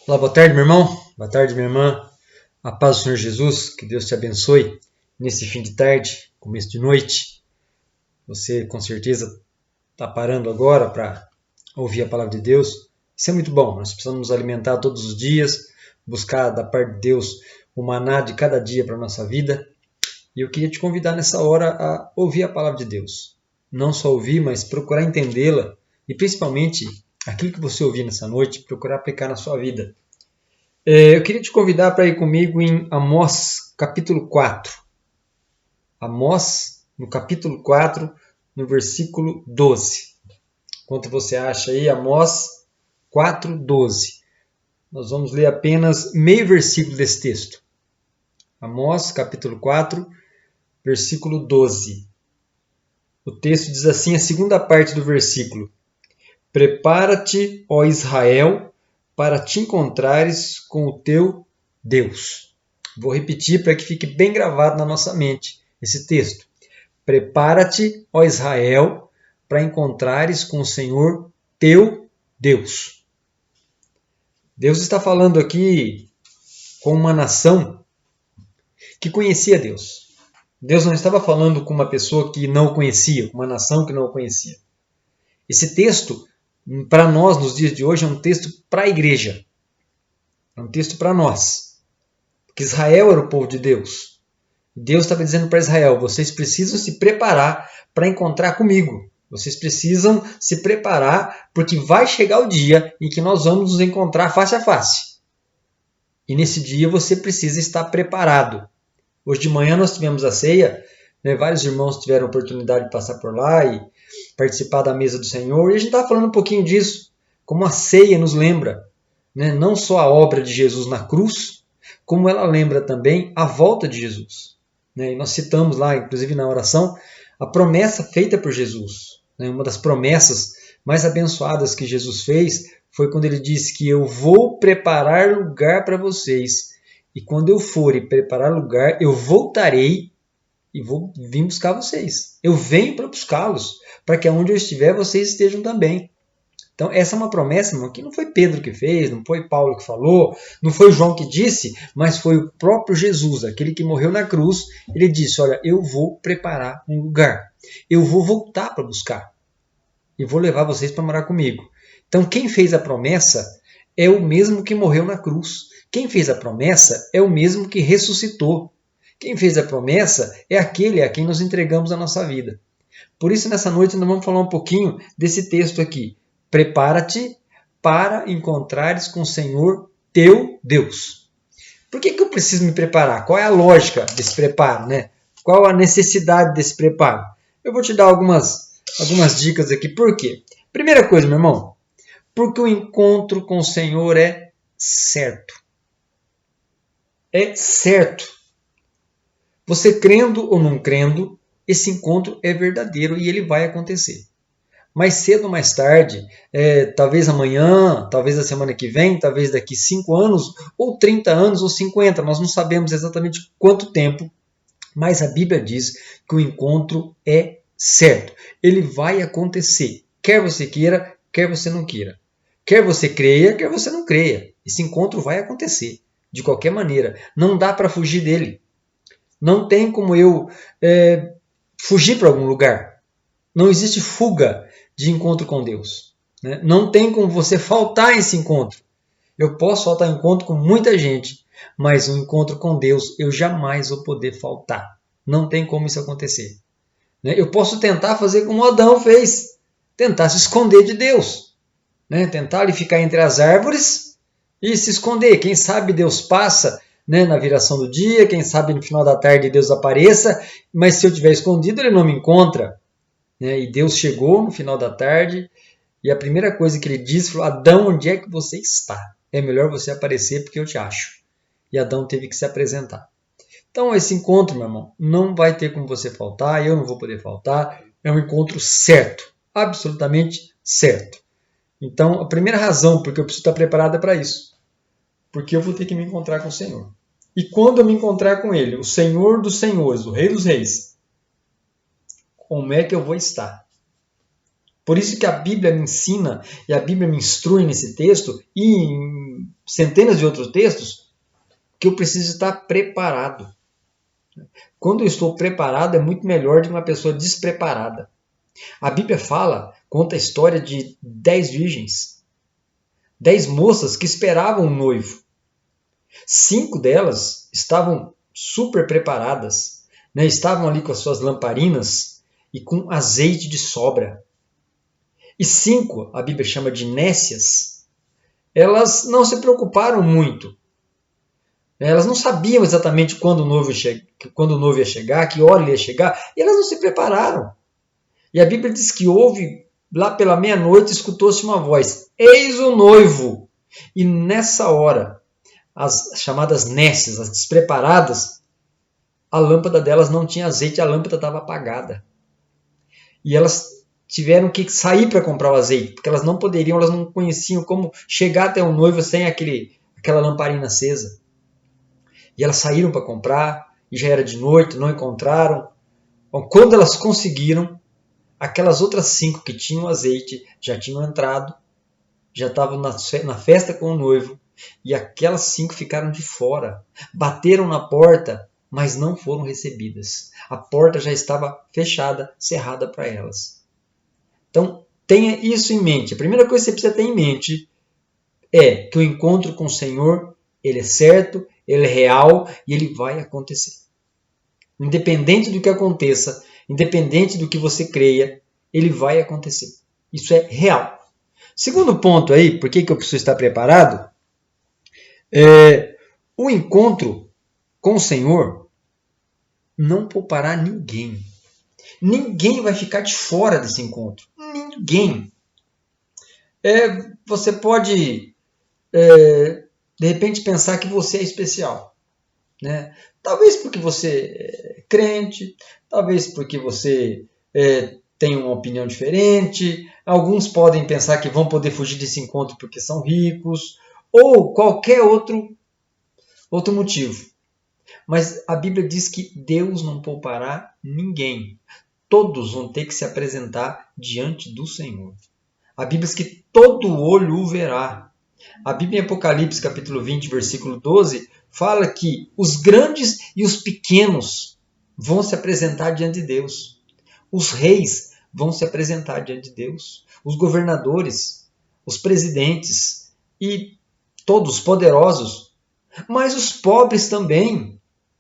Olá, boa tarde, meu irmão. Boa tarde, minha irmã. A paz do Senhor Jesus, que Deus te abençoe nesse fim de tarde, começo de noite. Você com certeza está parando agora para ouvir a palavra de Deus. Isso é muito bom. Nós precisamos nos alimentar todos os dias, buscar da parte de Deus o maná de cada dia para a nossa vida. E eu queria te convidar nessa hora a ouvir a palavra de Deus. Não só ouvir, mas procurar entendê-la e principalmente aquilo que você ouvir nessa noite, procurar aplicar na sua vida. Eu queria te convidar para ir comigo em Amós, capítulo 4. Amós, no capítulo 4, no versículo 12. Enquanto você acha aí, Amós 4, 12. Nós vamos ler apenas meio versículo desse texto. Amós, capítulo 4, versículo 12. O texto diz assim, a segunda parte do versículo. Prepara-te, ó Israel, para te encontrares com o teu Deus. Vou repetir para que fique bem gravado na nossa mente esse texto. Prepara-te, ó Israel, para encontrares com o Senhor teu Deus. Deus está falando aqui com uma nação que conhecia Deus. Deus não estava falando com uma pessoa que não o conhecia, com uma nação que não o conhecia. Esse texto, para nós, nos dias de hoje, é um texto para a igreja. É um texto para nós. Porque Israel era o povo de Deus. Deus estava dizendo para Israel, vocês precisam se preparar para encontrar comigo. Vocês precisam se preparar porque vai chegar o dia em que nós vamos nos encontrar face a face. E nesse dia você precisa estar preparado. Hoje de manhã nós tivemos a ceia, né? Vários irmãos tiveram a oportunidade de passar por lá e participar da mesa do Senhor. E a gente estava falando um pouquinho disso, como a ceia nos lembra, né? Não só a obra de Jesus na cruz, como ela lembra também a volta de Jesus. Né? E nós citamos lá, inclusive na oração, a promessa feita por Jesus. Né? Uma das promessas mais abençoadas que Jesus fez foi quando ele disse que eu vou preparar lugar para vocês. E quando eu for e preparar lugar, eu voltarei e vou vir buscar vocês. Eu venho para buscá-los, para que aonde eu estiver, vocês estejam também. Então, essa é uma promessa, irmão, que não foi Pedro que fez, não foi Paulo que falou, não foi João que disse, mas foi o próprio Jesus, aquele que morreu na cruz. Ele disse, olha, eu vou preparar um lugar. Eu vou voltar para buscar. E vou levar vocês para morar comigo. Então, quem fez a promessa é o mesmo que morreu na cruz. Quem fez a promessa é o mesmo que ressuscitou. Quem fez a promessa é aquele a quem nós entregamos a nossa vida. Por isso, nessa noite, nós vamos falar um pouquinho desse texto aqui. Prepara-te para encontrares com o Senhor teu Deus. Por que eu preciso me preparar? Qual é a lógica desse preparo, né? Qual a necessidade desse preparo? Eu vou te dar algumas dicas aqui. Por quê? Primeira coisa, meu irmão, porque o encontro com o Senhor é certo. É certo. Você crendo ou não crendo, esse encontro é verdadeiro e ele vai acontecer. Mais cedo ou mais tarde, talvez amanhã, talvez a semana que vem, talvez daqui 5 anos, ou 30 anos, ou 50, nós não sabemos exatamente quanto tempo, mas a Bíblia diz que o encontro é certo. Ele vai acontecer, quer você queira, quer você não queira. Quer você creia, quer você não creia. Esse encontro vai acontecer, de qualquer maneira. Não dá para fugir dele. Não tem como eu fugir para algum lugar. Não existe fuga de encontro com Deus. Né? Não tem como você faltar a esse encontro. Eu posso faltar encontro com muita gente, mas um encontro com Deus eu jamais vou poder faltar. Não tem como isso acontecer. Né? Eu posso tentar fazer como Adão fez, tentar se esconder de Deus. Né? Tentar ali ficar entre as árvores e se esconder. Quem sabe Deus passa, né, na viração do dia, quem sabe no final da tarde Deus apareça, mas se eu estiver escondido ele não me encontra. Né? E Deus chegou no final da tarde e a primeira coisa que ele disse foi, Adão, onde é que você está? É melhor você aparecer porque eu te acho. E Adão teve que se apresentar. Então esse encontro, meu irmão, não vai ter como você faltar, eu não vou poder faltar, é um encontro certo, absolutamente certo. Então a primeira razão porque eu preciso estar preparado é para isso, porque eu vou ter que me encontrar com o Senhor. E quando eu me encontrar com Ele, o Senhor dos Senhores, o Rei dos Reis, como é que eu vou estar? Por isso que a Bíblia me ensina e a Bíblia me instrui nesse texto e em centenas de outros textos, que eu preciso estar preparado. Quando eu estou preparado, é muito melhor do que uma pessoa despreparada. A Bíblia conta a história de 10 virgens, 10 moças que esperavam um noivo. 5 delas estavam super preparadas, né? Estavam ali com as suas lamparinas e com azeite de sobra. E 5, a Bíblia chama de nécias, elas não se preocuparam muito. Elas não sabiam exatamente quando o noivo ia chegar, que hora ele ia chegar, e elas não se prepararam. E a Bíblia diz que houve, lá pela meia-noite, escutou-se uma voz: eis o noivo! E nessa hora, as chamadas nécias, as despreparadas, a lâmpada delas não tinha azeite, a lâmpada estava apagada. E elas tiveram que sair para comprar o azeite, porque elas não poderiam, elas não conheciam como chegar até o noivo sem aquela lamparina acesa. E elas saíram para comprar, e já era de noite, não encontraram. Bom, quando elas conseguiram, aquelas outras 5 que tinham azeite já tinham entrado, já estavam na festa com o noivo, e aquelas 5 ficaram de fora. Bateram na porta, mas não foram recebidas. A porta já estava fechada, cerrada para elas. Então, tenha isso em mente. A primeira coisa que você precisa ter em mente é que o encontro com o Senhor, ele é certo, ele é real e ele vai acontecer. Independente do que aconteça, independente do que você creia, ele vai acontecer. Isso é real. Segundo ponto aí, por que eu preciso estar preparado? O encontro com o Senhor não poupará ninguém. Ninguém vai ficar de fora desse encontro. Ninguém. Você pode, de repente, pensar que você é especial, né? Talvez porque você é crente, talvez porque você tem uma opinião diferente. Alguns podem pensar que vão poder fugir desse encontro porque são ricos, ou qualquer outro motivo. Mas a Bíblia diz que Deus não poupará ninguém. Todos vão ter que se apresentar diante do Senhor. A Bíblia diz que todo olho o verá. A Bíblia em Apocalipse, capítulo 20, versículo 12, fala que os grandes e os pequenos vão se apresentar diante de Deus. Os reis vão se apresentar diante de Deus. Os governadores, os presidentes e todos poderosos. Mas os pobres também.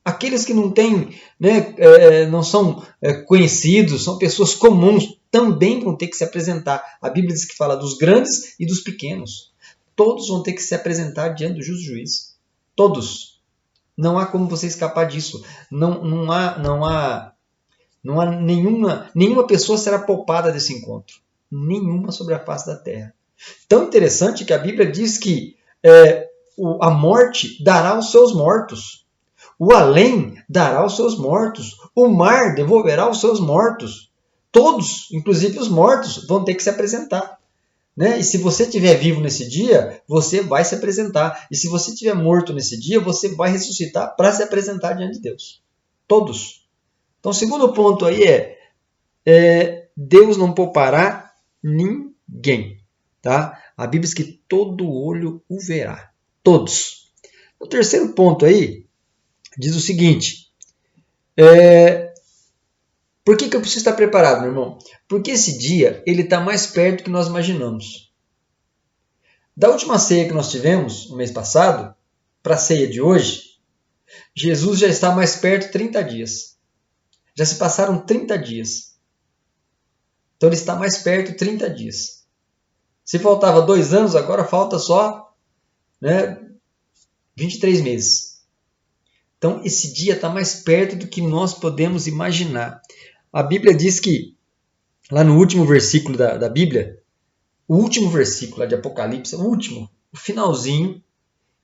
Aqueles que não têm, não são conhecidos, são pessoas comuns, também vão ter que se apresentar. A Bíblia diz que fala dos grandes e dos pequenos. Todos vão ter que se apresentar diante do justo juiz. Todos. Não há como você escapar disso. Não há nenhuma pessoa será poupada desse encontro. Nenhuma sobre a face da terra. Tão interessante que a Bíblia diz que a morte dará os seus mortos. O além dará os seus mortos. O mar devolverá os seus mortos. Todos, inclusive os mortos, vão ter que se apresentar. Né? E se você estiver vivo nesse dia, você vai se apresentar. E se você estiver morto nesse dia, você vai ressuscitar para se apresentar diante de Deus. Todos. Então, o segundo ponto aí Deus não poupará ninguém. Tá? A Bíblia diz que todo olho o verá. Todos. O terceiro ponto aí diz o seguinte: por que eu preciso estar preparado, meu irmão? Porque esse dia ele está mais perto do que nós imaginamos. Da última ceia que nós tivemos, no mês passado, para a ceia de hoje, Jesus já está mais perto de 30 dias. Já se passaram 30 dias. Então ele está mais perto de 30 dias. Se faltava 2 anos, agora falta só 23 meses. Então, esse dia está mais perto do que nós podemos imaginar. A Bíblia diz que, lá no último versículo da Bíblia, o último versículo lá de Apocalipse, o finalzinho,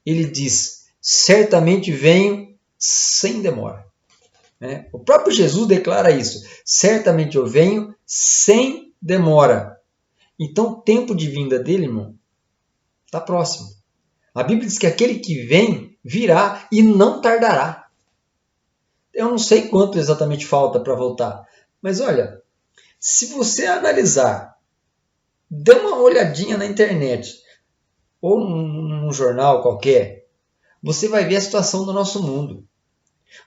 ele diz: certamente venho sem demora. O próprio Jesus declara isso: certamente eu venho sem demora. Então, o tempo de vinda dele, irmão, está próximo. A Bíblia diz que aquele que vem, virá e não tardará. Eu não sei quanto exatamente falta para voltar, mas olha, se você analisar, dê uma olhadinha na internet, ou num jornal qualquer, você vai ver a situação do nosso mundo.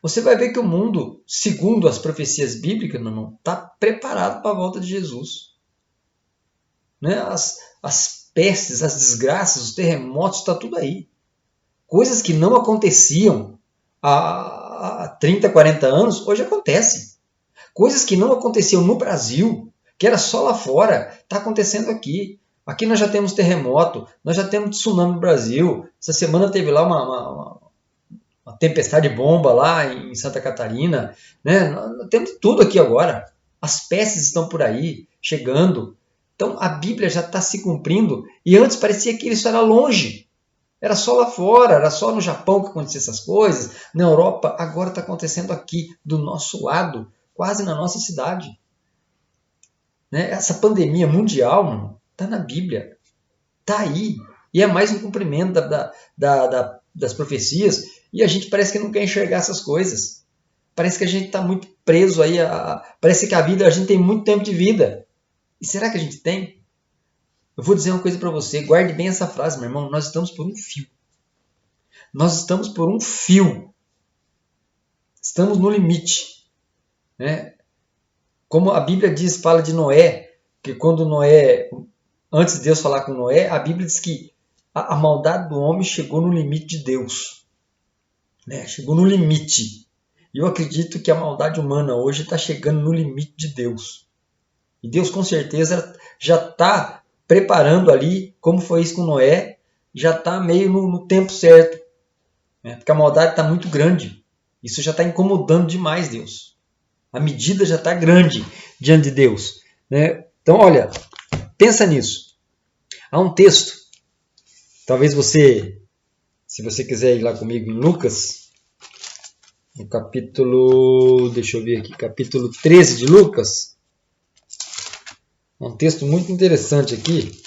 Você vai ver que o mundo, segundo as profecias bíblicas, não está preparado para a volta de Jesus. Né? As pestes, as desgraças, os terremotos, está tudo aí. Coisas que não aconteciam há 30, 40 anos, hoje acontecem. Coisas que não aconteciam no Brasil, que era só lá fora, está acontecendo aqui. Aqui nós já temos terremoto, nós já temos tsunami no Brasil. Essa semana teve lá uma tempestade de bomba lá em Santa Catarina. Né? Nós temos tudo aqui agora. As pestes estão por aí, chegando. Então a Bíblia já está se cumprindo. E antes parecia que isso era longe. Era só lá fora, era só no Japão que acontecia essas coisas. Na Europa, agora está acontecendo aqui, do nosso lado, quase na nossa cidade. Né? Essa pandemia mundial está na Bíblia. Está aí. E é mais um cumprimento das profecias. E a gente parece que não quer enxergar essas coisas. Parece que a gente está muito preso aí. Parece que a gente tem muito tempo de vida. E será que a gente tem? Eu vou dizer uma coisa para você. Guarde bem essa frase, meu irmão. Nós estamos por um fio. Nós estamos por um fio. Estamos no limite. Né? Como a Bíblia diz, fala de Noé, que quando Noé, antes de Deus falar com Noé, a Bíblia diz que a maldade do homem chegou no limite de Deus. Né? Chegou no limite. E eu acredito que a maldade humana hoje está chegando no limite de Deus. E Deus com certeza já está preparando ali, como foi isso com Noé, já está meio no tempo certo. Né? Porque a maldade está muito grande. Isso já está incomodando demais Deus. A medida já está grande diante de Deus. Né? Então, olha, pensa nisso. Há um texto, talvez você, se você quiser ir lá comigo em Lucas, no capítulo, deixa eu ver aqui, capítulo 13 de Lucas. Um texto muito interessante aqui.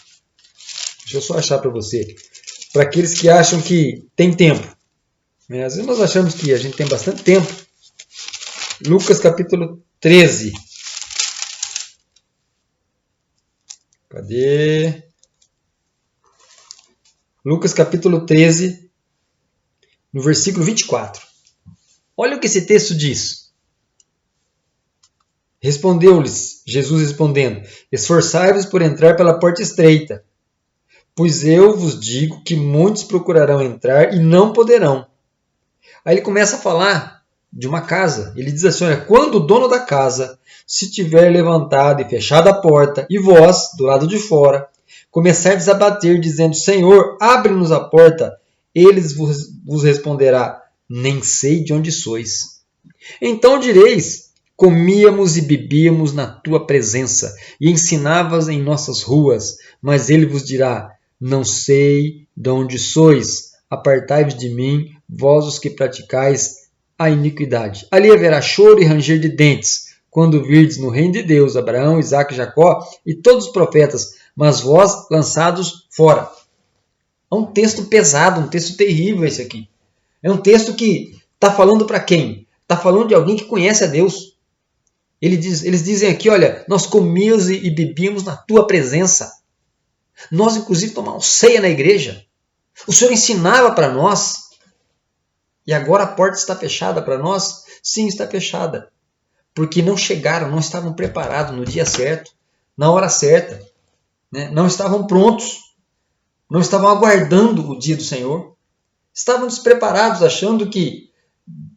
Deixa eu só achar para você. Para aqueles que acham que tem tempo. Às vezes nós achamos que a gente tem bastante tempo. Lucas capítulo 13. Cadê? Lucas capítulo 13, no versículo 24. Olha o que esse texto diz. Respondeu-lhes, Jesus respondendo, esforçai-vos por entrar pela porta estreita, pois eu vos digo que muitos procurarão entrar e não poderão. Aí ele começa a falar de uma casa. Ele diz assim, olha, quando o dono da casa se tiver levantado e fechado a porta, e vós, do lado de fora, começardes a bater, dizendo, Senhor, abre-nos a porta, eles vos responderá, nem sei de onde sois. Então direis, comíamos e bebíamos na tua presença, e ensinavas em nossas ruas, mas ele vos dirá, não sei de onde sois, apartai-vos de mim, vós os que praticais a iniquidade. Ali haverá choro e ranger de dentes, quando virdes no reino de Deus Abraão, Isaque e Jacó e todos os profetas, mas vós lançados fora. É um texto pesado, um texto terrível esse aqui. É um texto que está falando para quem? Está falando de alguém que conhece a Deus. Eles dizem aqui, olha, nós comíamos e bebíamos na tua presença. Nós, inclusive, tomamos ceia na igreja. O Senhor ensinava para nós. E agora a porta está fechada para nós? Sim, está fechada. Porque não chegaram, não estavam preparados no dia certo, na hora certa. Né? Não estavam prontos. Não estavam aguardando o dia do Senhor. Estavam despreparados, achando que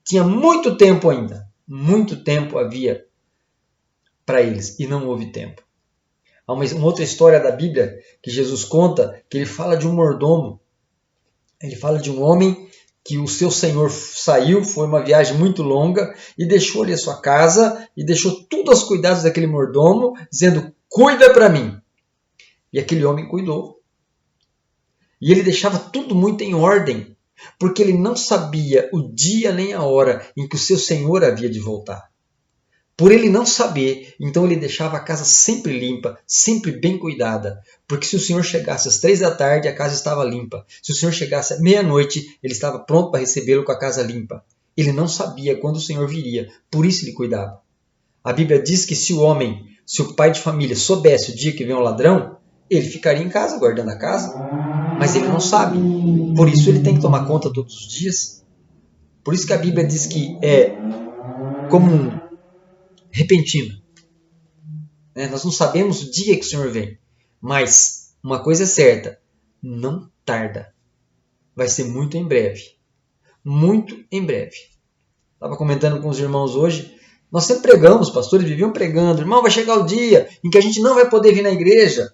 tinha muito tempo ainda. Muito tempo havia para eles e não houve tempo. Há uma outra história da Bíblia que Jesus conta, que ele fala de um mordomo. Ele fala de um homem que o seu senhor saiu, foi uma viagem muito longa e deixou ali a sua casa e deixou tudo aos cuidados daquele mordomo, dizendo, cuida para mim. E aquele homem cuidou. E ele deixava tudo muito em ordem, porque ele não sabia o dia nem a hora em que o seu senhor havia de voltar. Por ele não saber, então ele deixava a casa sempre limpa, sempre bem cuidada. Porque se o Senhor chegasse às 3 da tarde, a casa estava limpa. Se o Senhor chegasse à meia-noite, ele estava pronto para recebê-lo com a casa limpa. Ele não sabia quando o Senhor viria, por isso ele cuidava. A Bíblia diz que se o pai de família, soubesse o dia que vem um ladrão, ele ficaria em casa, guardando a casa, mas ele não sabe. Por isso ele tem que tomar conta todos os dias. Por isso que a Bíblia diz que é comum, repentino. Nós não sabemos o dia que o Senhor vem, mas uma coisa é certa, não tarda. Vai ser muito em breve. Muito em breve. Estava comentando com os irmãos hoje, nós sempre pregamos, os pastores viviam pregando, irmão, vai chegar o dia em que a gente não vai poder vir na igreja.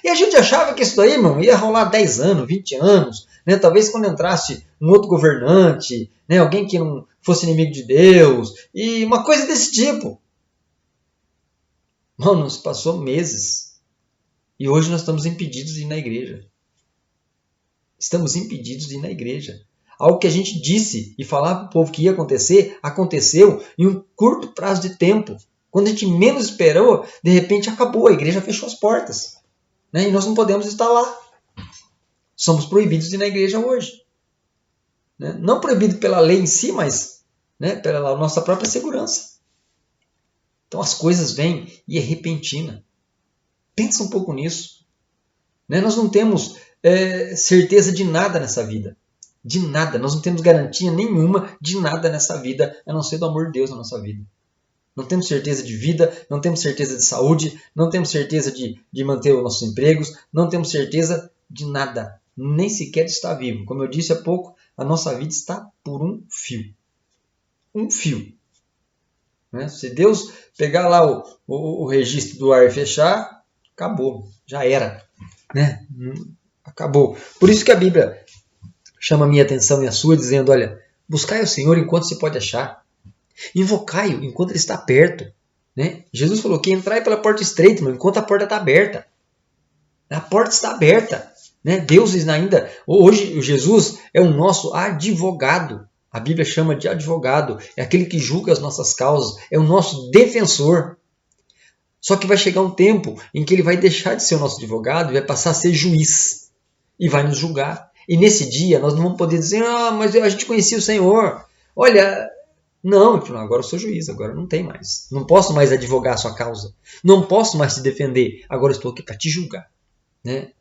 E a gente achava que isso daí, irmão, ia rolar 10 anos, 20 anos, talvez quando entrasse um outro governante, alguém que não fosse inimigo de Deus, e uma coisa desse tipo. Mano, nos passou meses. E hoje nós estamos impedidos de ir na igreja. Estamos impedidos de ir na igreja. Algo que a gente disse e falava para o povo que ia acontecer, aconteceu em um curto prazo de tempo. Quando a gente menos esperou, de repente acabou, a igreja fechou as portas. E nós não podemos estar lá. Somos proibidos de ir na igreja hoje. Não proibido pela lei em si, mas pela nossa própria segurança. Então as coisas vêm e é repentina. Pensa um pouco nisso. Nós não temos certeza de nada nessa vida. De nada. Nós não temos garantia nenhuma de nada nessa vida, a não ser do amor de Deus na nossa vida. Não temos certeza de vida, não temos certeza de saúde, não temos certeza de manter os nossos empregos, não temos certeza de nada. Nem sequer de estar vivo. Como eu disse há pouco, a nossa vida está por um fio. Um fio. Se Deus pegar lá o registro do ar e fechar, acabou, já era. Acabou. Por isso que a Bíblia chama a minha atenção e a sua, dizendo, olha, buscai o Senhor enquanto se pode achar. Invocai-o enquanto ele está perto. Jesus falou que entrai pela porta estreita, mas enquanto a porta está aberta. A porta está aberta. Deus ainda, hoje Jesus é o nosso advogado. A Bíblia chama de advogado, é aquele que julga as nossas causas, é o nosso defensor. Só que vai chegar um tempo em que ele vai deixar de ser o nosso advogado e vai passar a ser juiz. E vai nos julgar. E nesse dia nós não vamos poder dizer, mas a gente conhecia o Senhor. Olha, não, agora eu sou juiz, agora não tem mais. Não posso mais advogar a sua causa. Não posso mais te defender, agora estou aqui para te julgar.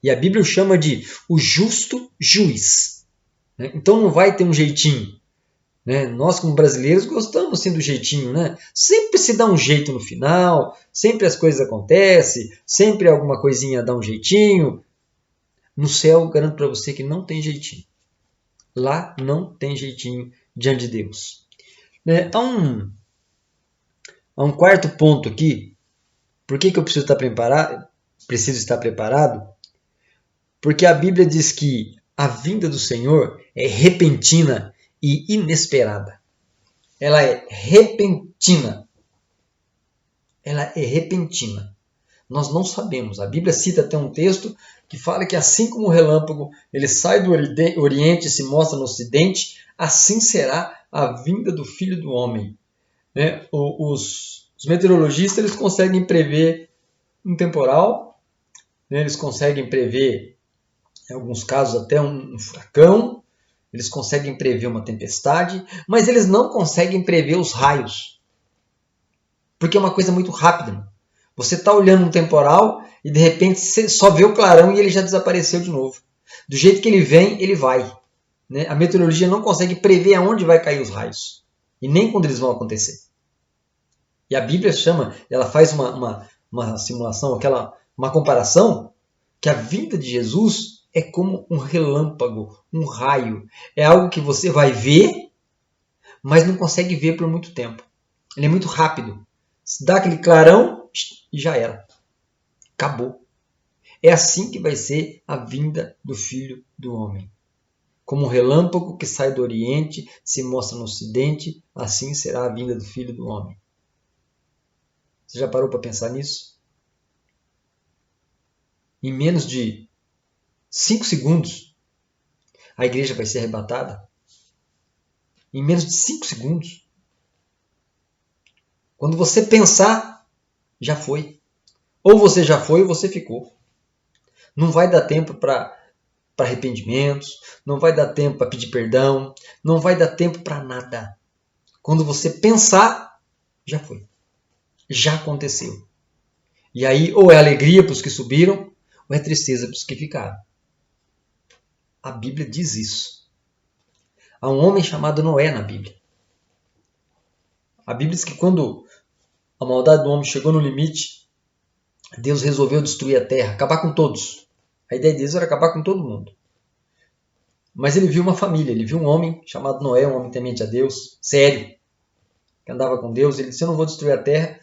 E a Bíblia o chama de o justo juiz. Então não vai ter um jeitinho. Nós, como brasileiros, gostamos assim do jeitinho. Sempre se dá um jeito no final, sempre as coisas acontecem, sempre alguma coisinha dá um jeitinho. No céu, garanto para você que não tem jeitinho. Lá não tem jeitinho diante de Deus. Há um quarto ponto aqui. Por que eu preciso estar preparado? Porque a Bíblia diz que a vinda do Senhor é repentina e inesperada. Ela é repentina. Ela é repentina. Nós não sabemos. A Bíblia cita até um texto que fala que assim como o relâmpago ele sai do Oriente e se mostra no Ocidente, assim será a vinda do Filho do Homem. Os meteorologistas eles conseguem prever um temporal, eles conseguem prever, em alguns casos, até um furacão, eles conseguem prever uma tempestade, mas eles não conseguem prever os raios. Porque é uma coisa muito rápida. Você está olhando um temporal e de repente você só vê o clarão e ele já desapareceu de novo. Do jeito que ele vem, ele vai. A meteorologia não consegue prever aonde vai cair os raios. E nem quando eles vão acontecer. E a Bíblia ela faz uma simulação, uma comparação, que a vinda de Jesus é como um relâmpago, um raio. É algo que você vai ver, mas não consegue ver por muito tempo. Ele é muito rápido. Dá aquele clarão e já era. Acabou. É assim que vai ser a vinda do Filho do Homem. Como um relâmpago que sai do Oriente, se mostra no Ocidente, assim será a vinda do Filho do Homem. Você já parou para pensar nisso? Em menos de 5 segundos, a igreja vai ser arrebatada? Em menos de 5 segundos? Quando você pensar, já foi. Ou você já foi ou você ficou. Não vai dar tempo para arrependimentos, não vai dar tempo para pedir perdão, não vai dar tempo para nada. Quando você pensar, já foi. Já aconteceu. E aí, ou é alegria para os que subiram, ou é tristeza para os que ficaram? A Bíblia diz isso. Há um homem chamado Noé na Bíblia. A Bíblia diz que quando a maldade do homem chegou no limite, Deus resolveu destruir a terra, acabar com todos. A ideia de Deus era acabar com todo mundo. Mas ele viu uma família, ele viu um homem chamado Noé, um homem temente a Deus, sério, que andava com Deus. Ele disse: eu não vou destruir a terra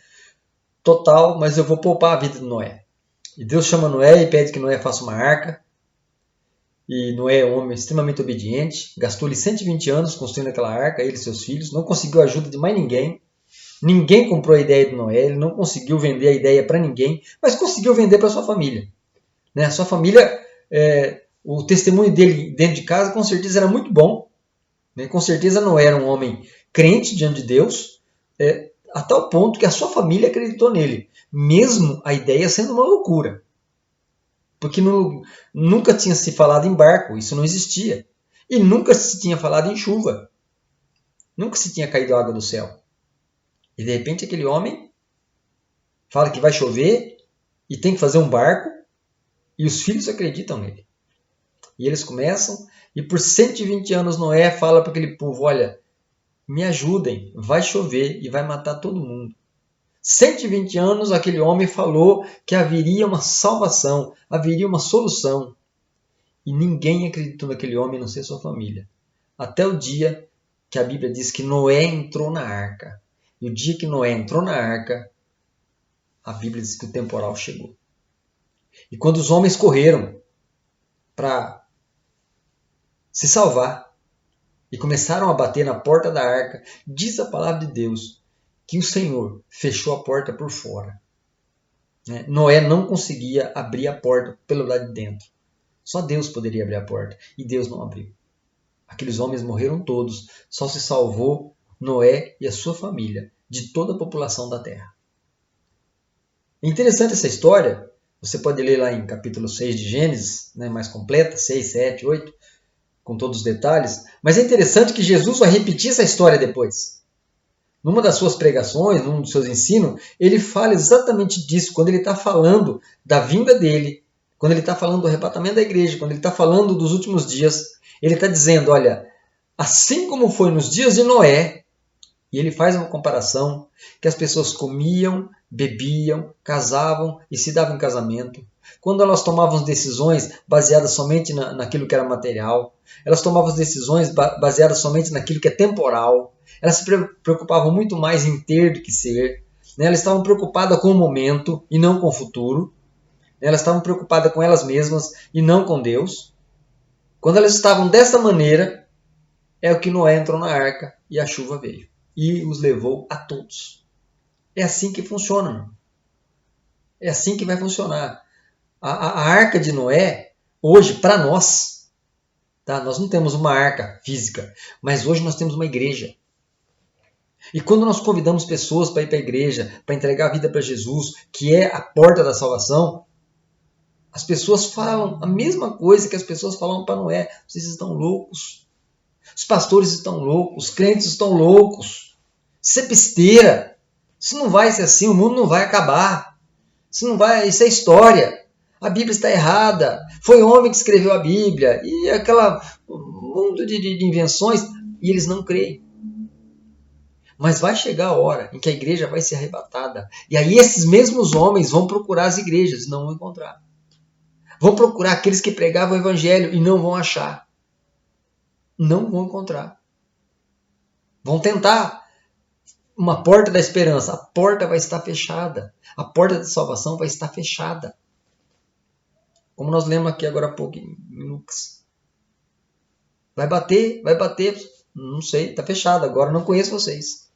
total, mas eu vou poupar a vida de Noé. E Deus chama Noé e pede que Noé faça uma arca. E Noé é um homem extremamente obediente, gastou-lhe 120 anos construindo aquela arca, ele e seus filhos, não conseguiu a ajuda de mais ninguém. Ninguém comprou a ideia de Noé, ele não conseguiu vender a ideia para ninguém, mas conseguiu vender para sua família. A sua família, o testemunho dele dentro de casa com certeza era muito bom. Com certeza não era um homem crente diante de Deus, a tal ponto que a sua família acreditou nele, mesmo a ideia sendo uma loucura. Porque nunca tinha se falado em barco, isso não existia. E nunca se tinha falado em chuva. Nunca se tinha caído água do céu. E de repente aquele homem fala que vai chover e tem que fazer um barco, e os filhos acreditam nele. E eles começam, e por 120 anos Noé fala para aquele povo: olha, me ajudem, vai chover e vai matar todo mundo. 120 anos aquele homem falou que haveria uma salvação, haveria uma solução. E ninguém acreditou naquele homem, a não ser sua família. Até o dia que a Bíblia diz que Noé entrou na arca. E o dia que Noé entrou na arca, a Bíblia diz que o temporal chegou. E quando os homens correram para se salvar e começaram a bater na porta da arca, diz a palavra de Deus que o Senhor fechou a porta por fora. Noé não conseguia abrir a porta pelo lado de dentro. Só Deus poderia abrir a porta. E Deus não abriu. Aqueles homens morreram todos. Só se salvou Noé e a sua família de toda a população da terra. É interessante essa história. Você pode ler lá em capítulo 6 de Gênesis, mais completa, 6, 7, 8, com todos os detalhes. Mas é interessante que Jesus vai repetir essa história depois. Numa das suas pregações, num dos seus ensinos, ele fala exatamente disso, quando ele está falando da vinda dele, quando ele está falando do arrebatamento da igreja, quando ele está falando dos últimos dias. Ele está dizendo, olha, assim como foi nos dias de Noé, e ele faz uma comparação, que as pessoas comiam, bebiam, casavam e se davam em casamento. Quando elas tomavam decisões baseadas somente naquilo que era material, elas tomavam decisões baseadas somente naquilo que é temporal, elas se preocupavam muito mais em ter do que ser, elas estavam preocupadas com o momento e não com o futuro, elas estavam preocupadas com elas mesmas e não com Deus. Quando elas estavam dessa maneira, é o que Noé entrou na arca e a chuva veio e os levou a todos. É assim que funciona, irmão. É assim que vai funcionar. A arca de Noé, hoje, para nós, tá? Nós não temos uma arca física, mas hoje nós temos uma igreja. E quando nós convidamos pessoas para ir para a igreja, para entregar a vida para Jesus, que é a porta da salvação, as pessoas falam a mesma coisa que as pessoas falam para Noé. Vocês estão loucos. Os pastores estão loucos, os crentes estão loucos. Isso é besteira. Isso não vai ser assim, o mundo não vai acabar. Isso é história. A Bíblia está errada. Foi homem que escreveu a Bíblia. E aquela mundo de invenções. E eles não creem. Mas vai chegar a hora em que a igreja vai ser arrebatada. E aí esses mesmos homens vão procurar as igrejas e não vão encontrar. Vão procurar aqueles que pregavam o evangelho e não vão achar. Não vão encontrar. Vão tentar uma porta da esperança. A porta vai estar fechada. A porta da salvação vai estar fechada. Como nós lemos aqui agora há pouco em Lucas. Vai bater. Não sei, está fechado. Agora não conheço vocês.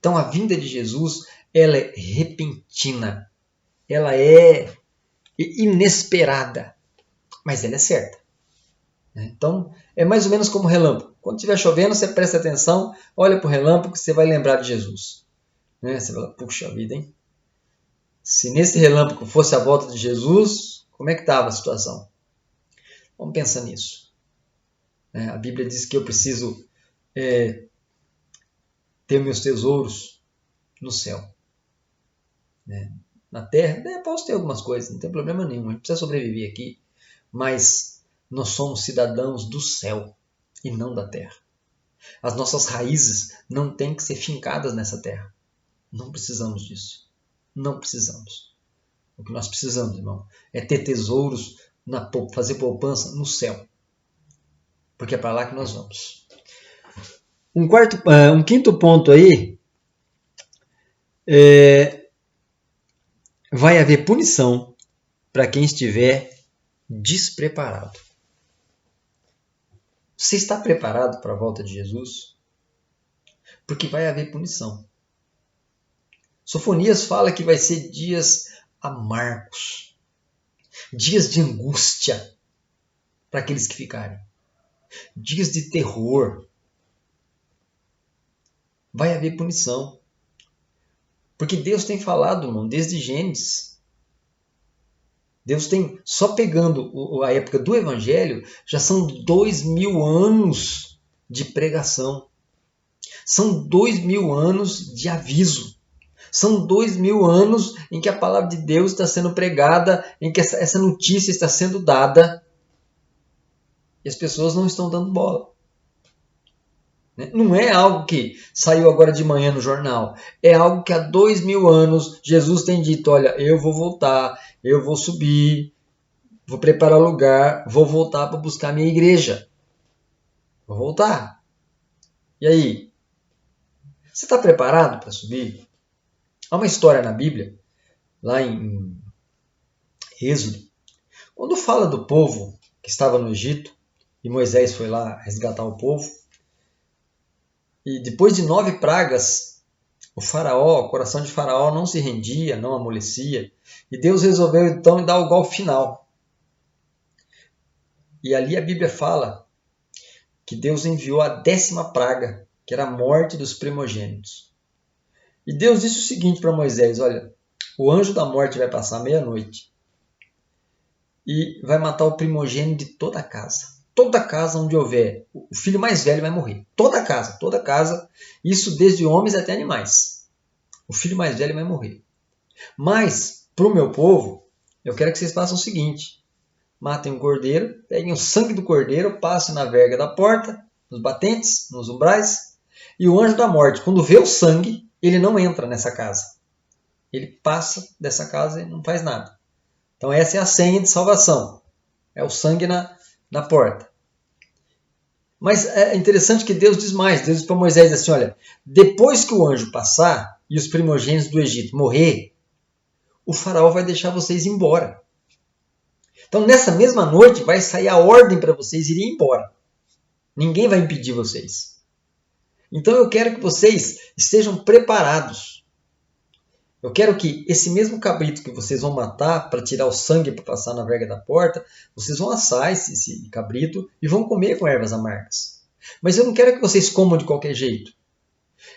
Então a vinda de Jesus, ela é repentina. Ela é inesperada. Mas ela é certa. Então, é mais ou menos como relâmpago. Quando estiver chovendo, você presta atenção, olha para o relâmpago, você vai lembrar de Jesus. Você fala, puxa vida, hein? Se nesse relâmpago fosse a volta de Jesus, como é que estava a situação? Vamos pensar nisso. A Bíblia diz que eu preciso ter meus tesouros no céu. na terra. Posso ter algumas coisas, não tem problema nenhum. A gente precisa sobreviver aqui. Mas nós somos cidadãos do céu e não da terra. As nossas raízes não têm que ser fincadas nessa terra. Não precisamos disso. Não precisamos. O que nós precisamos, irmão, é ter tesouros, fazer poupança no céu. Porque é para lá que nós vamos. Um quinto ponto aí, vai haver punição para quem estiver despreparado. Você está preparado para a volta de Jesus? Porque vai haver punição. Sofonias fala que vai ser dias amargos, dias de angústia para aqueles que ficarem, dias de terror. Vai haver punição. Porque Deus tem falado, irmão, desde Gênesis. Deus tem, só pegando a época do Evangelho, já são 2000 anos de pregação. São 2000 anos de aviso. São 2000 anos em que a palavra de Deus está sendo pregada, em que essa notícia está sendo dada. E as pessoas não estão dando bola. Não é algo que saiu agora de manhã no jornal. É algo que há 2000 anos Jesus tem dito, olha, eu vou voltar, eu vou subir, vou preparar o lugar, vou voltar para buscar a minha igreja. Vou voltar. E aí? Você está preparado para subir? Há uma história na Bíblia, lá em Êxodo, quando fala do povo que estava no Egito, e Moisés foi lá resgatar o povo, e depois de 9 pragas, o coração de Faraó não se rendia, não amolecia. E Deus resolveu então dar o golpe final. E ali a Bíblia fala que Deus enviou a 10ª praga, que era a morte dos primogênitos. E Deus disse o seguinte para Moisés, olha, o anjo da morte vai passar meia-noite e vai matar o primogênito de toda a casa. Toda casa onde houver, o filho mais velho vai morrer. Toda casa, isso desde homens até animais. O filho mais velho vai morrer. Mas, para o meu povo, eu quero que vocês façam o seguinte. Matem um cordeiro, peguem o sangue do cordeiro, passem na verga da porta, nos batentes, nos umbrais, e o anjo da morte, quando vê o sangue, ele não entra nessa casa. Ele passa dessa casa e não faz nada. Então essa é a senha de salvação. É o sangue na porta. Mas é interessante que Deus diz mais. Deus diz para Moisés assim, olha, depois que o anjo passar e os primogênitos do Egito morrer, o faraó vai deixar vocês embora. Então nessa mesma noite vai sair a ordem para vocês irem embora. Ninguém vai impedir vocês. Então eu quero que vocês estejam preparados. Eu quero que esse mesmo cabrito que vocês vão matar para tirar o sangue para passar na verga da porta, vocês vão assar esse cabrito e vão comer com ervas amargas. Mas eu não quero que vocês comam de qualquer jeito.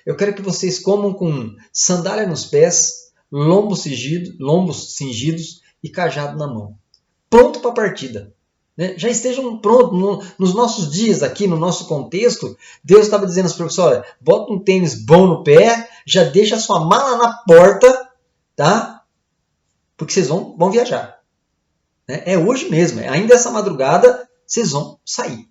Eu quero que vocês comam com sandália nos pés, lombos cingidos e cajado na mão. Pronto para a partida. Já estejam prontos. Nos nossos dias aqui, no nosso contexto, Deus estava dizendo às pessoas, olha, bota um tênis bom no pé, já deixa a sua mala na porta, tá? Porque vocês vão viajar. É hoje mesmo, ainda essa madrugada, vocês vão sair.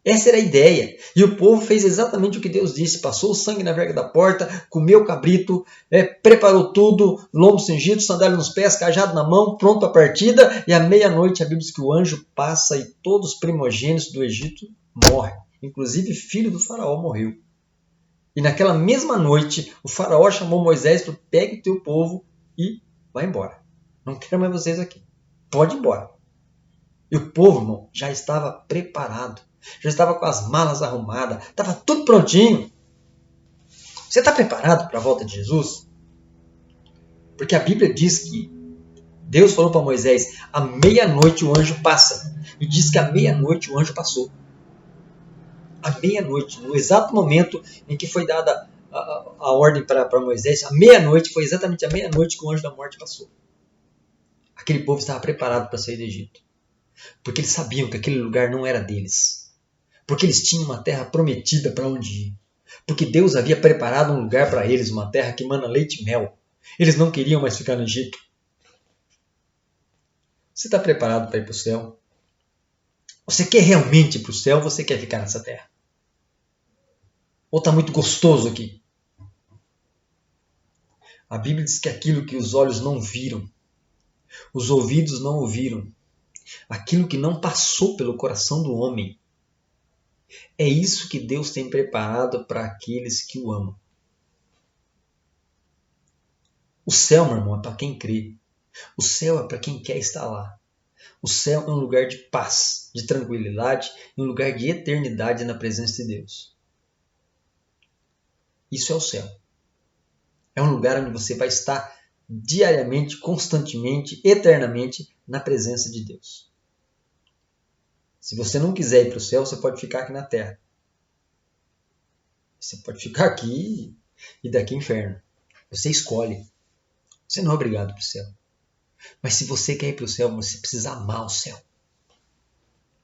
Essa era a ideia. E o povo fez exatamente o que Deus disse. Passou o sangue na verga da porta, comeu o cabrito, preparou tudo, lombo cingido, sandália nos pés, cajado na mão, pronto a partida. E à meia-noite a Bíblia diz que o anjo passa e todos os primogênitos do Egito morrem. Inclusive filho do faraó morreu. E naquela mesma noite o faraó chamou Moisés para pegue o teu povo e vai embora. Não quero mais vocês aqui. Pode ir embora. E o povo, irmão, já estava preparado. Já estava com as malas arrumadas, estava tudo prontinho. Você está preparado para a volta de Jesus? Porque a Bíblia diz que Deus falou para Moisés, à meia-noite o anjo passa. E diz que à meia-noite o anjo passou. À meia-noite, no exato momento em que foi dada a ordem para Moisés, à meia-noite, foi exatamente à meia-noite que o anjo da morte passou. Aquele povo estava preparado para sair do Egito. Porque eles sabiam que aquele lugar não era deles. Porque eles tinham uma terra prometida para onde ir. Porque Deus havia preparado um lugar para eles, uma terra que mana leite e mel. Eles não queriam mais ficar no Egito. Você está preparado para ir para o céu? Você quer realmente ir para o céu ou você quer ficar nessa terra? Ou está muito gostoso aqui? A Bíblia diz que aquilo que os olhos não viram, os ouvidos não ouviram, aquilo que não passou pelo coração do homem, é isso que Deus tem preparado para aqueles que o amam. O céu, meu irmão, é para quem crê. O céu é para quem quer estar lá. O céu é um lugar de paz, de tranquilidade, um lugar de eternidade na presença de Deus. Isso é o céu. É um lugar onde você vai estar diariamente, constantemente, eternamente na presença de Deus. Se você não quiser ir para o céu, você pode ficar aqui na terra. Você pode ficar aqui e daqui inferno. Você escolhe. Você não é obrigado para o céu. Mas se você quer ir para o céu, você precisa amar o céu.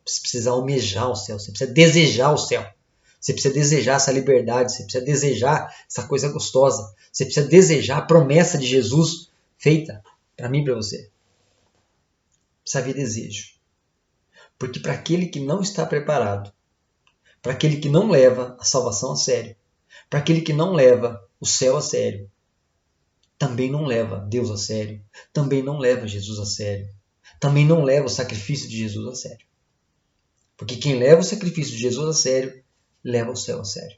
Você precisa almejar o céu. Você precisa desejar o céu. Você precisa desejar essa liberdade. Você precisa desejar essa coisa gostosa. Você precisa desejar a promessa de Jesus feita para mim e para você. Precisa haver desejo. Porque para aquele que não está preparado, para aquele que não leva a salvação a sério, para aquele que não leva o céu a sério, também não leva Deus a sério, também não leva Jesus a sério, também não leva o sacrifício de Jesus a sério. Porque quem leva o sacrifício de Jesus a sério, leva o céu a sério.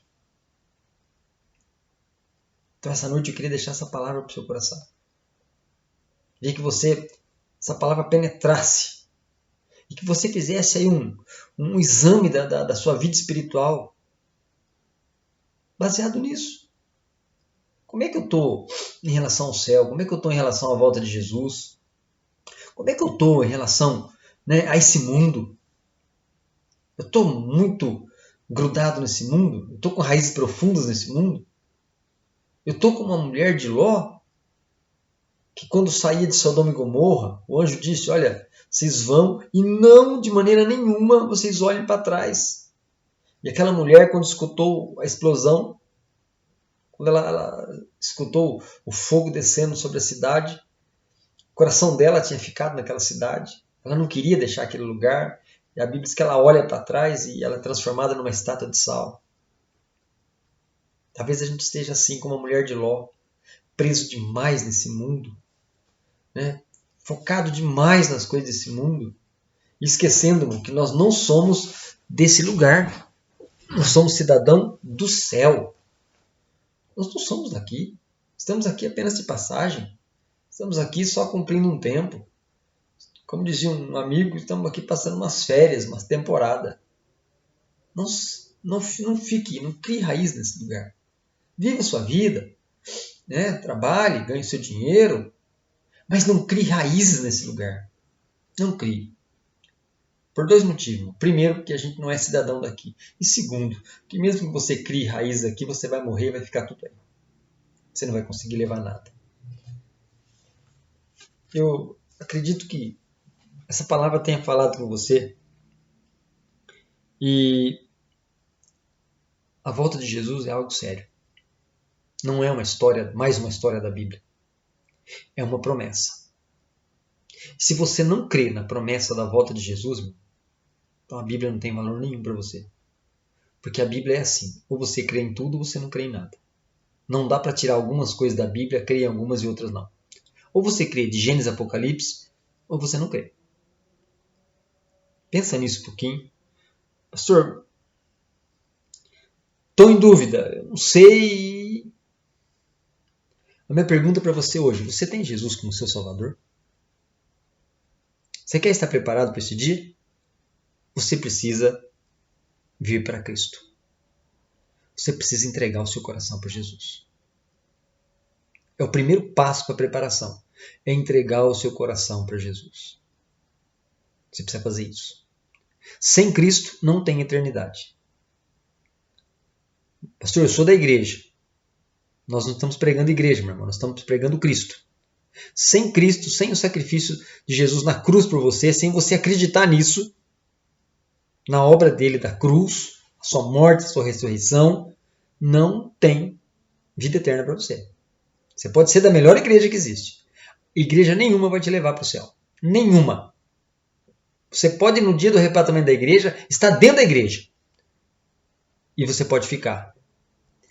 Então essa noite eu queria deixar essa palavra para o seu coração. Queria que essa palavra penetrasse. E que você fizesse aí um exame da sua vida espiritual baseado nisso. Como é que eu estou em relação ao céu? Como é que eu estou em relação à volta de Jesus? Como é que eu estou em relação, a esse mundo? Eu estou muito grudado nesse mundo? Eu estou com raízes profundas nesse mundo? Eu estou como uma mulher de Ló, que quando saía de Sodoma e Gomorra, o anjo disse, olha, vocês vão e não de maneira nenhuma vocês olhem para trás. E aquela mulher, quando escutou a explosão, quando ela escutou o fogo descendo sobre a cidade, o coração dela tinha ficado naquela cidade. Ela não queria deixar aquele lugar. E a Bíblia diz que ela olha para trás e ela é transformada numa estátua de sal. Talvez a gente esteja assim como a mulher de Ló, preso demais nesse mundo, focado demais nas coisas desse mundo, e esquecendo que nós não somos desse lugar. Nós somos cidadão do céu. Nós não somos daqui. Estamos aqui apenas de passagem. Estamos aqui só cumprindo um tempo. Como dizia um amigo, estamos aqui passando umas férias, uma temporada. Não fique, não crie raiz nesse lugar. Viva a sua vida, trabalhe, ganhe seu dinheiro, mas não crie raízes nesse lugar. Não crie. Por 2 motivos. Primeiro, porque a gente não é cidadão daqui. E segundo, que mesmo que você crie raízes aqui, você vai morrer e vai ficar tudo aí. Você não vai conseguir levar nada. Eu acredito que essa palavra tenha falado com você. E a volta de Jesus é algo sério. Não é uma história, mais uma história da Bíblia. É uma promessa. Se você não crê na promessa da volta de Jesus, então a Bíblia não tem valor nenhum para você. Porque a Bíblia é assim. Ou você crê em tudo ou você não crê em nada. Não dá para tirar algumas coisas da Bíblia, crer em algumas e outras não. Ou você crê de Gênesis a Apocalipse, ou você não crê. Pensa nisso um pouquinho. Pastor, estou em dúvida, eu não sei. A minha pergunta para você hoje, você tem Jesus como seu Salvador? Você quer estar preparado para esse dia? Você precisa vir para Cristo. Você precisa entregar o seu coração para Jesus. É o primeiro passo para a preparação. É entregar o seu coração para Jesus. Você precisa fazer isso. Sem Cristo não tem eternidade. Pastor, eu sou da igreja. Nós não estamos pregando igreja, meu irmão. Nós estamos pregando Cristo. Sem Cristo, sem o sacrifício de Jesus na cruz por você, sem você acreditar nisso, na obra dele da cruz, a sua morte, a sua ressurreição, não tem vida eterna para você. Você pode ser da melhor igreja que existe. Igreja nenhuma vai te levar para o céu. Nenhuma. Você pode, no dia do arrebatamento da igreja, estar dentro da igreja. E você pode ficar.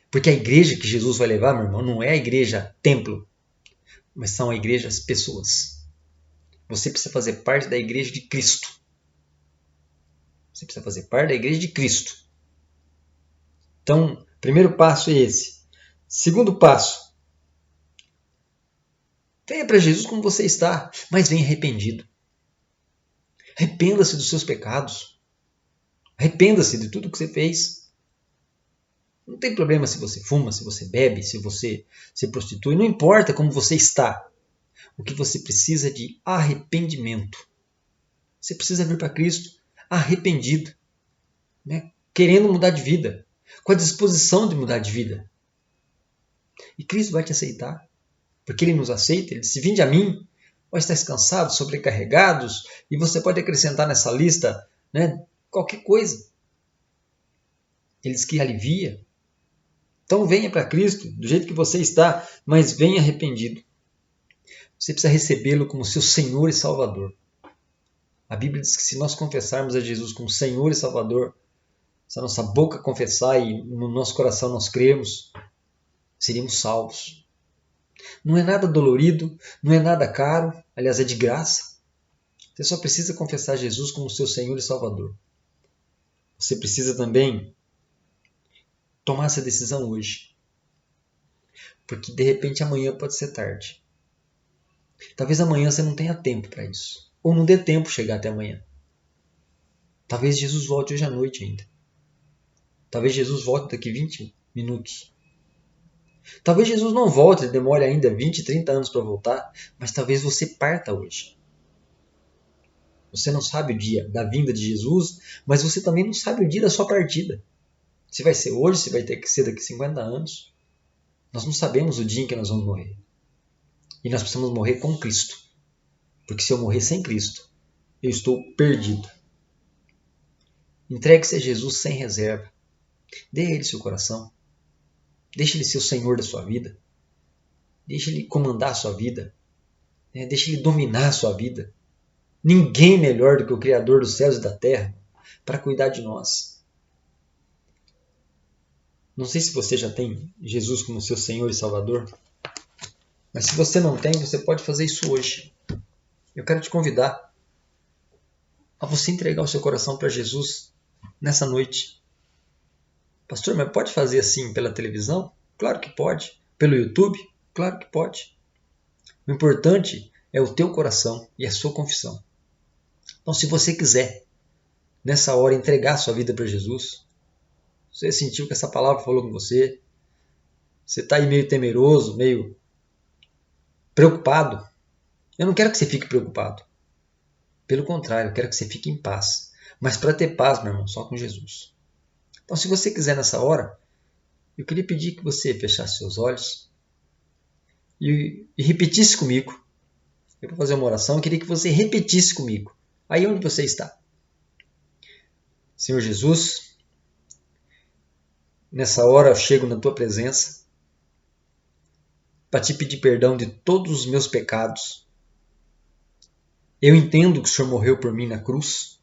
Porque a igreja que Jesus vai levar, meu irmão, não é a igreja templo, mas são a igreja as pessoas. Você precisa fazer parte da igreja de Cristo. Você precisa fazer parte da igreja de Cristo. Então, primeiro passo é esse. Segundo passo, venha para Jesus como você está, mas venha arrependido. Arrependa-se dos seus pecados. Arrependa-se de tudo que você fez. Não tem problema se você fuma, se você bebe, se você se prostitui. Não importa como você está. O que você precisa é de arrependimento. Você precisa vir para Cristo arrependido, né? Querendo mudar de vida, com a disposição de mudar de vida. E Cristo vai te aceitar, porque Ele nos aceita. Ele disse, vinde a mim, vós estáis cansados, sobrecarregados, e você pode acrescentar nessa lista, né, qualquer coisa. Ele diz que alivia. Então venha para Cristo, do jeito que você está, mas venha arrependido. Você precisa recebê-lo como seu Senhor e Salvador. A Bíblia diz que se nós confessarmos a Jesus como Senhor e Salvador, se a nossa boca confessar e no nosso coração nós cremos, seríamos salvos. Não é nada dolorido, não é nada caro, aliás, é de graça. Você só precisa confessar Jesus como seu Senhor e Salvador. Você precisa também tomar essa decisão hoje. Porque de repente amanhã pode ser tarde. Talvez amanhã você não tenha tempo para isso. Ou não dê tempo chegar até amanhã. Talvez Jesus volte hoje à noite ainda. Talvez Jesus volte daqui 20 minutos. Talvez Jesus não volte, demore ainda 20, 30 anos para voltar, mas talvez você parta hoje. Você não sabe o dia da vinda de Jesus, mas você também não sabe o dia da sua partida. Se vai ser hoje, se vai ter que ser daqui 50 anos. Nós não sabemos o dia em que nós vamos morrer. E nós precisamos morrer com Cristo. Porque se eu morrer sem Cristo, eu estou perdido. Entregue-se a Jesus sem reserva. Dê a Ele seu coração. Deixe Ele ser o Senhor da sua vida. Deixe Ele comandar a sua vida. Deixe Ele dominar a sua vida. Ninguém melhor do que o Criador dos céus e da terra para cuidar de nós. Não sei se você já tem Jesus como seu Senhor e Salvador, mas se você não tem, você pode fazer isso hoje. Eu quero te convidar a você entregar o seu coração para Jesus nessa noite. Pastor, mas pode fazer assim pela televisão? Claro que pode. Pelo YouTube? Claro que pode. O importante é o teu coração e a sua confissão. Então, se você quiser, nessa hora, entregar a sua vida para Jesus, você sentiu que essa palavra falou com você, você está aí meio temeroso, meio preocupado, eu não quero que você fique preocupado. Pelo contrário, eu quero que você fique em paz. Mas para ter paz, meu irmão, só com Jesus. Então, se você quiser nessa hora, eu queria pedir que você fechasse seus olhos e repetisse comigo. Eu vou fazer uma oração, eu queria que você repetisse comigo. Aí onde você está. Senhor Jesus, nessa hora eu chego na tua presença para te pedir perdão de todos os meus pecados. Eu entendo que o Senhor morreu por mim na cruz.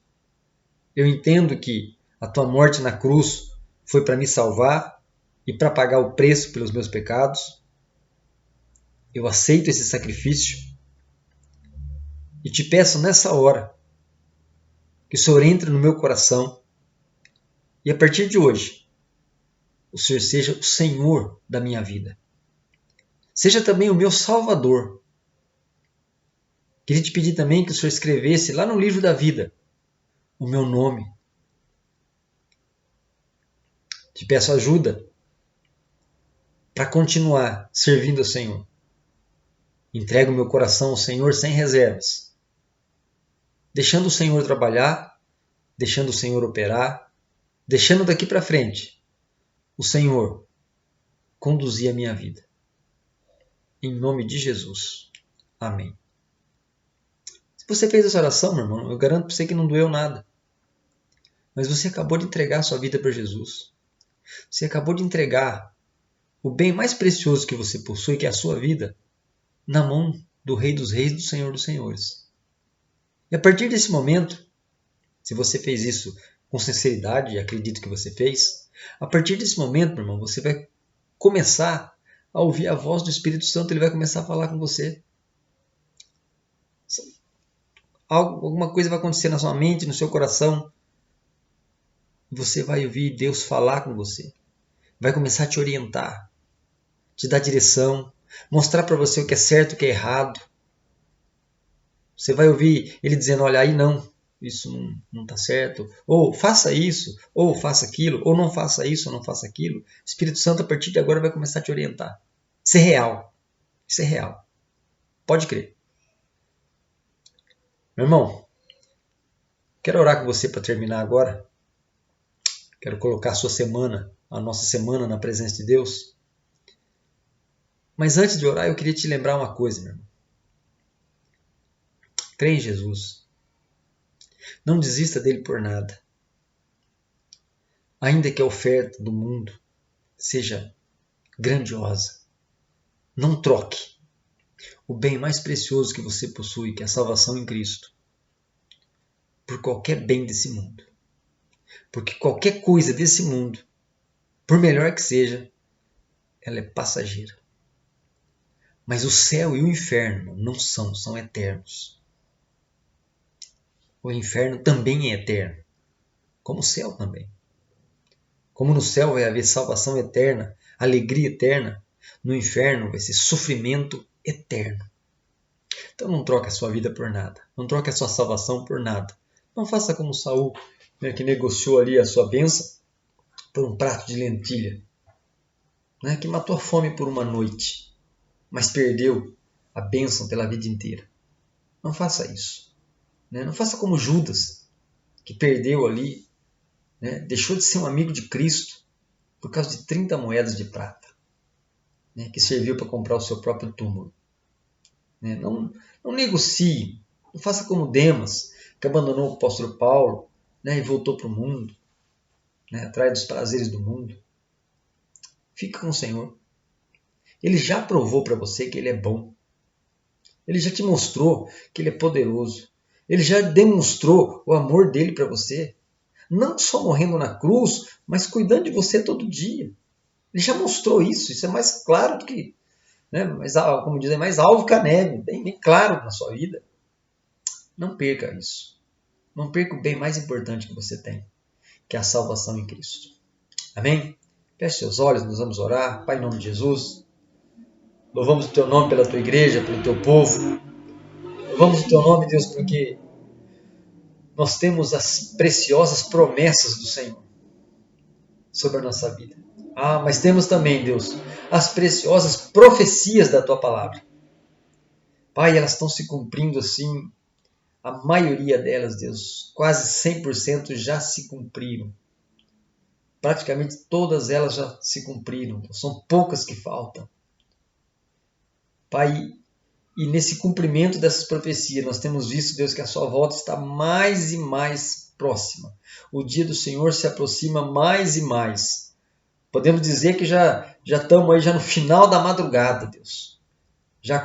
Eu entendo que a tua morte na cruz foi para me salvar e para pagar o preço pelos meus pecados. Eu aceito esse sacrifício e te peço nessa hora que o Senhor entre no meu coração e a partir de hoje o Senhor seja o Senhor da minha vida. Seja também o meu Salvador. Queria te pedir também que o Senhor escrevesse lá no livro da vida o meu nome. Te peço ajuda para continuar servindo ao Senhor. Entrego o meu coração ao Senhor sem reservas. Deixando o Senhor trabalhar, deixando o Senhor operar, deixando daqui para frente o Senhor conduzir a minha vida. Em nome de Jesus. Amém. Se você fez essa oração, meu irmão, eu garanto para você que não doeu nada. Mas você acabou de entregar a sua vida para Jesus. Você acabou de entregar o bem mais precioso que você possui, que é a sua vida, na mão do Rei dos Reis e do Senhor dos Senhores. E a partir desse momento, se você fez isso com sinceridade, e acredito que você fez, a partir desse momento, meu irmão, você vai começar a ouvir a voz do Espírito Santo, ele vai começar a falar com você. Alguma coisa vai acontecer na sua mente, no seu coração. Você vai ouvir Deus falar com você. Vai começar a te orientar, te dar direção, mostrar para você o que é certo e o que é errado. Você vai ouvir ele dizendo, olha, aí não, isso não está certo. Ou faça isso, ou faça aquilo, ou não faça isso, ou não faça aquilo. O Espírito Santo, a partir de agora, vai começar a te orientar. Isso é real. Isso é real. Pode crer. Meu irmão, quero orar com você para terminar agora. Quero colocar a sua semana, a nossa semana na presença de Deus. Mas antes de orar, eu queria te lembrar uma coisa, meu irmão. Crê em Jesus. Não desista dele por nada. Ainda que a oferta do mundo seja grandiosa, não troque o bem mais precioso que você possui, que é a salvação em Cristo, por qualquer bem desse mundo. Porque qualquer coisa desse mundo, por melhor que seja, ela é passageira. Mas o céu e o inferno não são eternos. O inferno também é eterno, como o céu também. Como no céu vai haver salvação eterna, alegria eterna, no inferno vai ser sofrimento eterno. Então não troque a sua vida por nada, não troque a sua salvação por nada. Não faça como Saul, que negociou ali a sua bênção por um prato de lentilha, que matou a fome por uma noite, mas perdeu a bênção pela vida inteira. Não faça isso. Não faça como Judas, que perdeu ali, deixou de ser um amigo de Cristo por causa de 30 moedas de prata, que serviu para comprar o seu próprio túmulo. Não negocie, não faça como Demas, que abandonou o apóstolo Paulo e voltou para o mundo, atrás dos prazeres do mundo. Fica com o Senhor. Ele já provou para você que Ele é bom. Ele já te mostrou que Ele é poderoso. Ele já demonstrou o amor dele para você. Não só morrendo na cruz, mas cuidando de você todo dia. Ele já mostrou isso. Isso é mais claro do que... Mas, como dizem, mais alvo que a neve. Bem claro na sua vida. Não perca isso. Não perca o bem mais importante que você tem, que é a salvação em Cristo. Amém? Feche seus olhos, nós vamos orar. Pai, em nome de Jesus, louvamos o Teu nome pela Tua igreja, pelo Teu povo. Louvamos o Teu nome, Deus, porque nós temos as preciosas promessas do Senhor sobre a nossa vida. Mas temos também, Deus, as preciosas profecias da Tua palavra. Pai, elas estão se cumprindo assim, a maioria delas, Deus, quase 100% já se cumpriram. Praticamente todas elas já se cumpriram. São poucas que faltam. Pai, e nesse cumprimento dessas profecias, nós temos visto, Deus, que a sua volta está mais e mais próxima. O dia do Senhor se aproxima mais e mais. Podemos dizer que já estamos aí já no final da madrugada, Deus. Já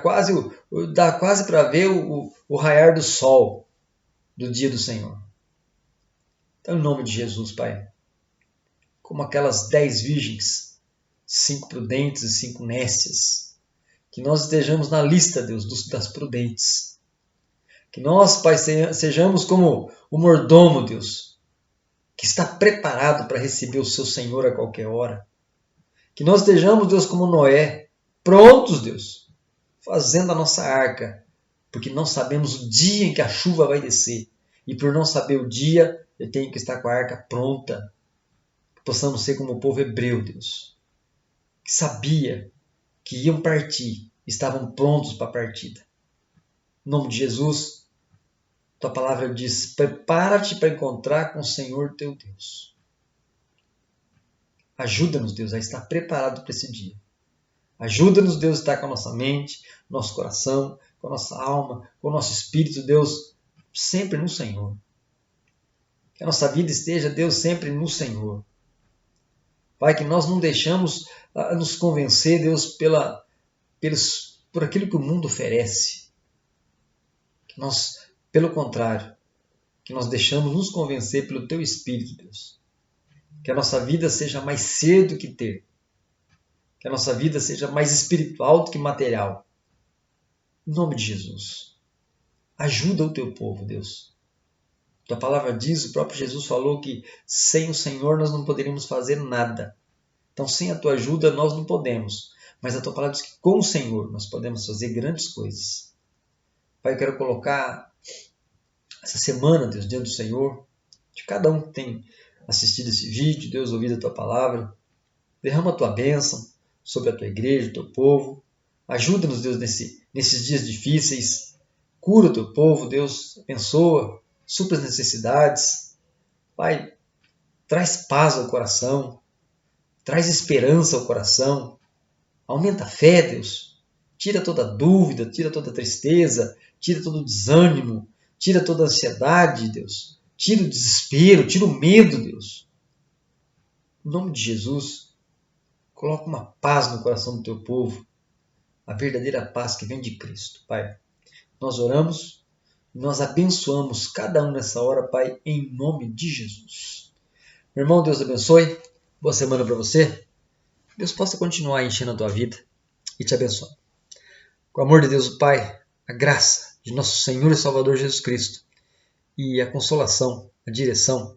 dá quase para ver o raiar do sol do dia do Senhor. Então, em nome de Jesus, Pai, como aquelas 10 virgens, 5 prudentes e 5 nécias, que nós estejamos na lista, Deus, das prudentes. Que nós, Pai, sejamos como o mordomo, Deus, que está preparado para receber o seu Senhor a qualquer hora. Que nós estejamos, Deus, como Noé, prontos, Deus, fazendo a nossa arca, porque não sabemos o dia em que a chuva vai descer. E por não saber o dia, eu tenho que estar com a arca pronta. Que possamos ser como o povo hebreu, Deus, que sabia que iam partir, estavam prontos para a partida. Em nome de Jesus, Tua palavra diz, prepara-te para encontrar com o Senhor teu Deus. Ajuda-nos, Deus, a estar preparado para esse dia. Ajuda-nos, Deus, a estar com a nossa mente, nosso coração, com a nossa alma, com o nosso espírito, Deus, sempre no Senhor. Que a nossa vida esteja, Deus, sempre no Senhor. Pai, que nós não deixamos nos convencer, Deus, por aquilo que o mundo oferece. Que nós, pelo contrário, que nós deixamos nos convencer pelo Teu Espírito, Deus. Que a nossa vida seja mais ser do que ter. Que a nossa vida seja mais espiritual do que material. Em nome de Jesus. Ajuda o Teu povo, Deus. Tua palavra diz, o próprio Jesus falou que sem o Senhor nós não poderíamos fazer nada. Então, sem a Tua ajuda nós não podemos. Mas a Tua palavra diz que com o Senhor nós podemos fazer grandes coisas. Pai, eu quero colocar essa semana, Deus, diante do Senhor, de cada um que tem assistido esse vídeo, Deus, ouvido a Tua palavra. Derrama a Tua bênção sobre a Tua igreja, o Teu povo. Ajuda-nos, Deus, nesses dias difíceis. Cura o Teu povo, Deus. Abençoa. Supra as necessidades. Pai, traz paz ao coração. Traz esperança ao coração. Aumenta a fé, Deus. Tira toda dúvida, tira toda tristeza, tira todo desânimo, tira toda ansiedade, Deus. Tira o desespero, tira o medo, Deus. Em nome de Jesus, coloca uma paz no coração do Teu povo. A verdadeira paz que vem de Cristo, Pai. Nós oramos, nós abençoamos cada um nessa hora, Pai, em nome de Jesus. Meu irmão, Deus abençoe. Boa semana para você. Deus possa continuar enchendo a tua vida e te abençoe. Com o amor de Deus, o Pai, a graça de nosso Senhor e Salvador Jesus Cristo e a consolação, a direção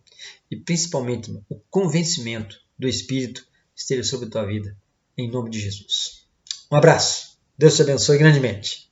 e principalmente o convencimento do Espírito esteja sobre a tua vida, em nome de Jesus. Um abraço. Deus te abençoe grandemente.